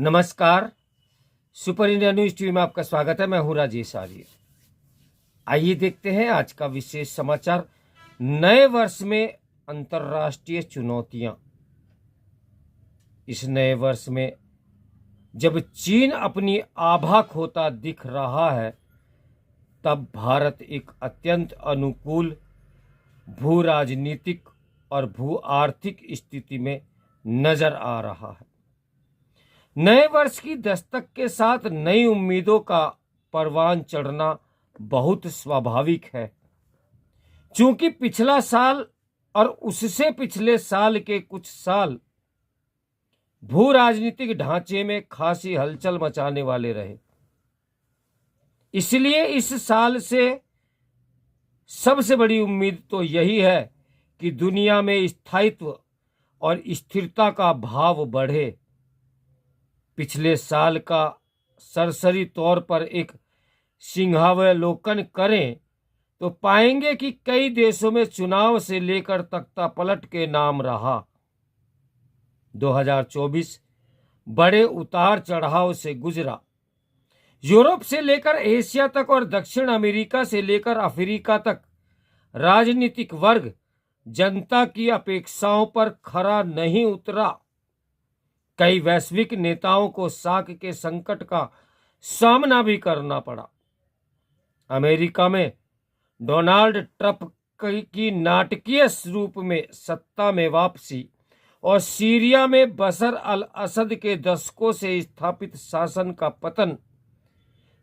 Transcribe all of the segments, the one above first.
नमस्कार। Super India news TV में आपका स्वागत है। मैं हूं राजेश आर्य। आइए देखते हैं आज का विशेष समाचार। नए वर्ष में अंतर्राष्ट्रीय चुनौतियां। इस नए वर्ष में जब चीन अपनी आभा खोता दिख रहा है, तब भारत एक अत्यंत अनुकूल भू राजनीतिक और भू आर्थिक स्थिति में नजर आ रहा है। नए वर्ष की दस्तक के साथ नई उम्मीदों का परवान चढ़ना बहुत स्वाभाविक है, क्योंकि पिछला साल और उससे पिछले साल के कुछ साल भू राजनीतिक ढांचे में खासी हलचल मचाने वाले रहे। इसलिए इस साल से सबसे बड़ी उम्मीद तो यही है कि दुनिया में स्थायित्व और स्थिरता का भाव बढ़े। पिछले साल का सरसरी तौर पर एक सिंहावलोकन करें तो पाएंगे कि कई देशों में चुनाव से लेकर तख्तापलट के नाम रहा। 2024 बड़े उतार चढ़ाव से गुजरा। यूरोप से लेकर एशिया तक और दक्षिण अमेरिका से लेकर अफ्रीका तक राजनीतिक वर्ग जनता की अपेक्षाओं पर खरा नहीं उतरा। कई वैश्विक नेताओं को साख के संकट का सामना भी करना पड़ा। अमेरिका में डोनाल्ड ट्रंप की नाटकीय रूप में सत्ता में वापसी और सीरिया में बशर अल असद के दशकों से स्थापित शासन का पतन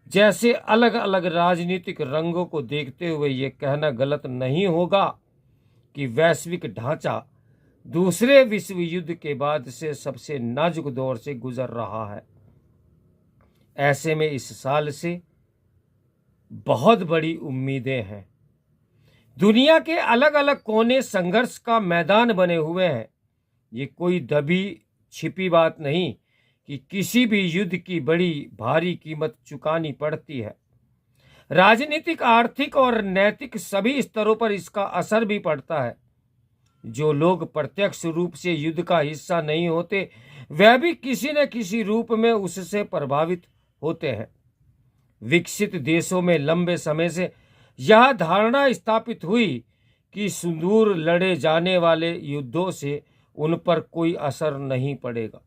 जैसे अलग अलग राजनीतिक रंगों को देखते हुए ये कहना गलत नहीं होगा कि वैश्विक ढांचा दूसरे विश्व युद्ध के बाद से सबसे नाजुक दौर से गुजर रहा है। ऐसे में इस साल से बहुत बड़ी उम्मीदें हैं। दुनिया के अलग अलग कोने संघर्ष का मैदान बने हुए हैं। ये कोई दबी छिपी बात नहीं कि किसी भी युद्ध की बड़ी भारी कीमत चुकानी पड़ती है। राजनीतिक, आर्थिक और नैतिक सभी स्तरों पर इसका असर भी पड़ता है। जो लोग प्रत्यक्ष रूप से युद्ध का हिस्सा नहीं होते, वह भी किसी न किसी रूप में उससे प्रभावित होते हैं। विकसित देशों में लंबे समय से यह धारणा स्थापित हुई कि सुदूर लड़े जाने वाले युद्धों से उन पर कोई असर नहीं पड़ेगा।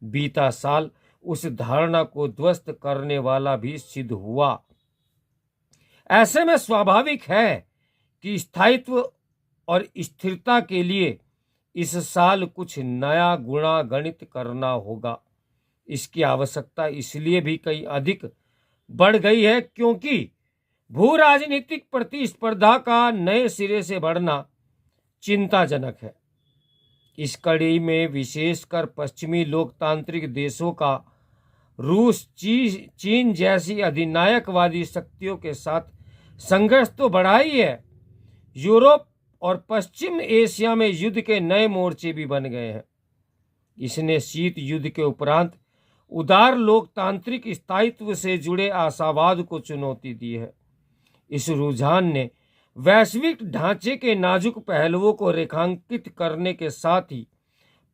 बीता साल उस धारणा को ध्वस्त करने वाला भी सिद्ध हुआ। ऐसे में स्वाभाविक है कि स्थायित्व और स्थिरता के लिए इस साल कुछ नया गुणा गणित करना होगा। इसकी आवश्यकता इसलिए भी कई अधिक बढ़ गई है क्योंकि भू राजनीतिक प्रतिस्पर्धा का नए सिरे से बढ़ना चिंताजनक है। इस कड़ी में विशेषकर पश्चिमी लोकतांत्रिक देशों का रूस, चीन जैसी अधिनायकवादी शक्तियों के साथ संघर्ष तो बढ़ा ही है। यूरोप और पश्चिम एशिया में युद्ध के नए मोर्चे भी बन गए हैं। इसने शीत युद्ध के उपरांत उदार लोकतांत्रिक स्थायित्व से जुड़े आशावाद को चुनौती दी है। इस रुझान ने वैश्विक ढांचे के नाजुक पहलुओं को रेखांकित करने के साथ ही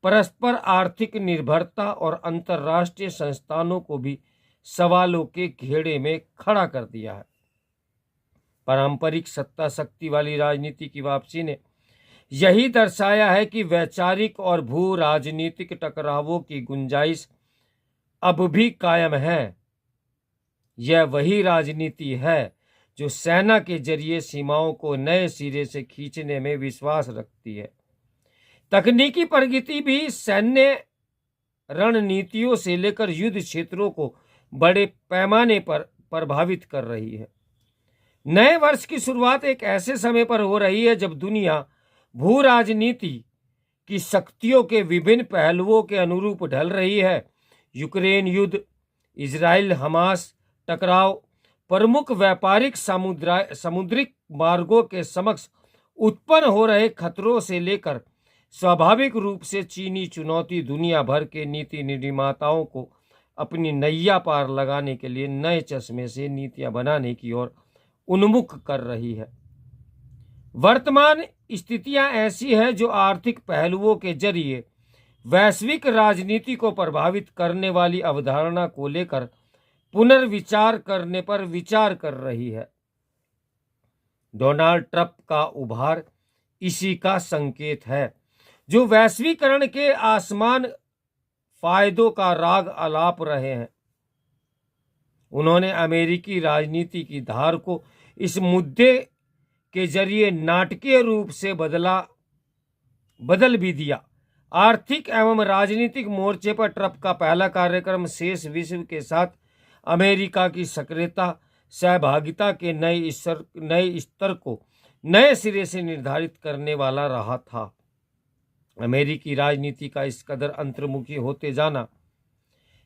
परस्पर आर्थिक निर्भरता और अंतर्राष्ट्रीय संस्थानों को भी सवालों के घेरे में खड़ा कर दिया है। पारंपरिक सत्ता शक्ति वाली राजनीति की वापसी ने यही दर्शाया है कि वैचारिक और भू राजनीतिक टकरावों की गुंजाइश अब भी कायम है। यह वही राजनीति है जो सेना के जरिए सीमाओं को नए सिरे से खींचने में विश्वास रखती है। तकनीकी प्रगति भी सैन्य रणनीतियों से लेकर युद्ध क्षेत्रों को बड़े पैमाने पर प्रभावित कर रही है। नए वर्ष की शुरुआत एक ऐसे समय पर हो रही है जब दुनिया भू राजनीति की शक्तियों के विभिन्न पहलुओं के अनुरूप ढल रही है। यूक्रेन युद्ध, इजराइल हमास टकराव, प्रमुख व्यापारिक समुद्रिक मार्गों के समक्ष उत्पन्न हो रहे खतरों से लेकर स्वाभाविक रूप से चीनी चुनौती दुनिया भर के नीति निर्माताओं को अपनी नैया पार लगाने के लिए नए चश्मे से नीतियां बनाने की ओर उन्मुख कर रही है। वर्तमान स्थितियां ऐसी हैं जो आर्थिक पहलुओं के जरिए वैश्विक राजनीति को प्रभावित करने वाली अवधारणा को लेकर पुनर्विचार करने पर विचार कर रही है। डोनाल्ड ट्रंप का उभार इसी का संकेत है, जो वैश्वीकरण के आसमान फायदों का राग आलाप रहे हैं। उन्होंने अमेरिकी राजनीति की धार को इस मुद्दे के जरिए नाटकीय रूप से बदल भी दिया। आर्थिक एवं राजनीतिक मोर्चे पर ट्रंप का पहला कार्यक्रम शेष विश्व के साथ अमेरिका की सक्रियता सहभागिता के नए स्तर को नए सिरे से निर्धारित करने वाला रहा था। अमेरिकी राजनीति का इस कदर अंतर्मुखी होते जाना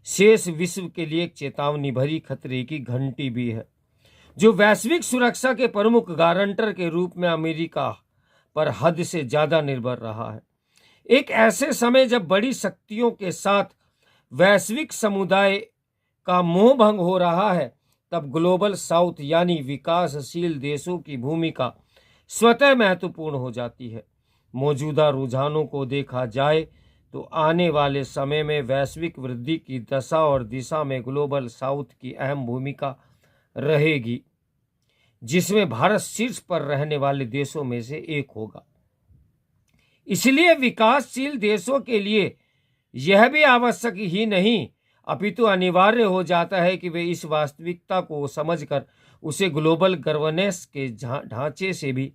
शेष विश्व के लिए एक चेतावनी भरी खतरे की घंटी भी है, जो वैश्विक सुरक्षा के प्रमुख गारंटर के रूप में अमेरिका पर हद से ज्यादा निर्भर रहा है। एक ऐसे समय जब बड़ी शक्तियों के साथ वैश्विक समुदाय का मोह भंग हो रहा है, तब ग्लोबल साउथ यानी विकासशील देशों की भूमिका स्वतः महत्वपूर्ण हो जाती है। मौजूदा रुझानों को देखा जाए तो आने वाले समय में वैश्विक वृद्धि की दशा और दिशा में ग्लोबल साउथ की अहम भूमिका रहेगी, जिसमें भारत शीर्ष पर रहने वाले देशों में से एक होगा। इसलिए विकासशील देशों के लिए यह भी आवश्यक ही नहीं अपितु अनिवार्य हो जाता है कि वे इस वास्तविकता को समझकर उसे ग्लोबल गवर्नेंस के ढांचे से भी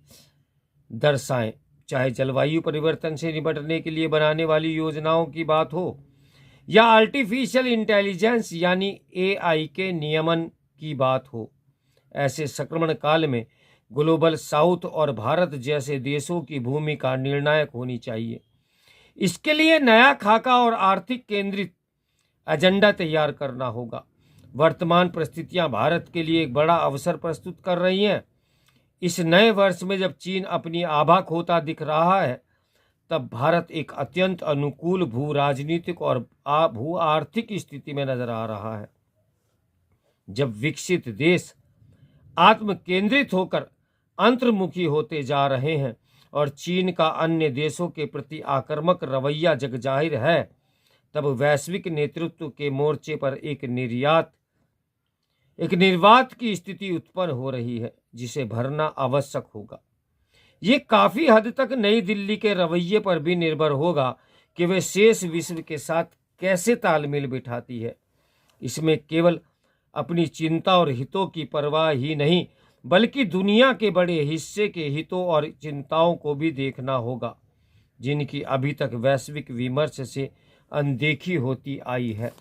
दर्शाएं, चाहे जलवायु परिवर्तन से निपटने के लिए बनाने वाली योजनाओं की बात हो या आर्टिफिशियल इंटेलिजेंस यानी AI के नियमन की बात हो। ऐसे संक्रमण काल में ग्लोबल साउथ और भारत जैसे देशों की भूमिका निर्णायक होनी चाहिए। इसके लिए नया खाका और आर्थिक केंद्रित एजेंडा तैयार करना होगा। वर्तमान परिस्थितियां भारत के लिए एक बड़ा अवसर प्रस्तुत कर रही हैं। इस नए वर्ष में जब चीन अपनी आभा खोता दिख रहा है, तब भारत एक अत्यंत अनुकूल भू राजनीतिक और भू आर्थिक स्थिति में नजर आ रहा है। जब विकसित देश आत्म केंद्रित होकर अंतर्मुखी होते जा रहे हैं और चीन का अन्य देशों के प्रति आक्रामक रवैया जगजाहिर है, तब वैश्विक नेतृत्व के मोर्चे पर एक निर्वात की स्थिति उत्पन्न हो रही है, जिसे भरना आवश्यक होगा। ये काफी हद तक नई दिल्ली के रवैये पर भी निर्भर होगा कि वे शेष विश्व के साथ कैसे तालमेल बिठाती है। इसमें केवल अपनी चिंता और हितों की परवाह ही नहीं, बल्कि दुनिया के बड़े हिस्से के हितों और चिंताओं को भी देखना होगा, जिनकी अभी तक वैश्विक विमर्श से अनदेखी होती आई है।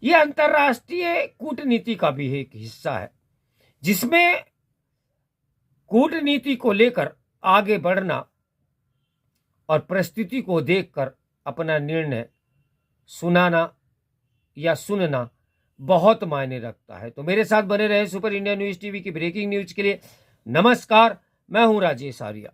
यह अंतर्राष्ट्रीय कूटनीति का भी एक हिस्सा है, जिसमें कूटनीति को लेकर आगे बढ़ना और परिस्थिति को देखकर अपना निर्णय सुनाना या सुनना बहुत मायने रखता है। तो मेरे साथ बने रहे सुपर इंडिया न्यूज़ टीवी की ब्रेकिंग न्यूज के लिए। नमस्कार, मैं हूं राजेश आर्या।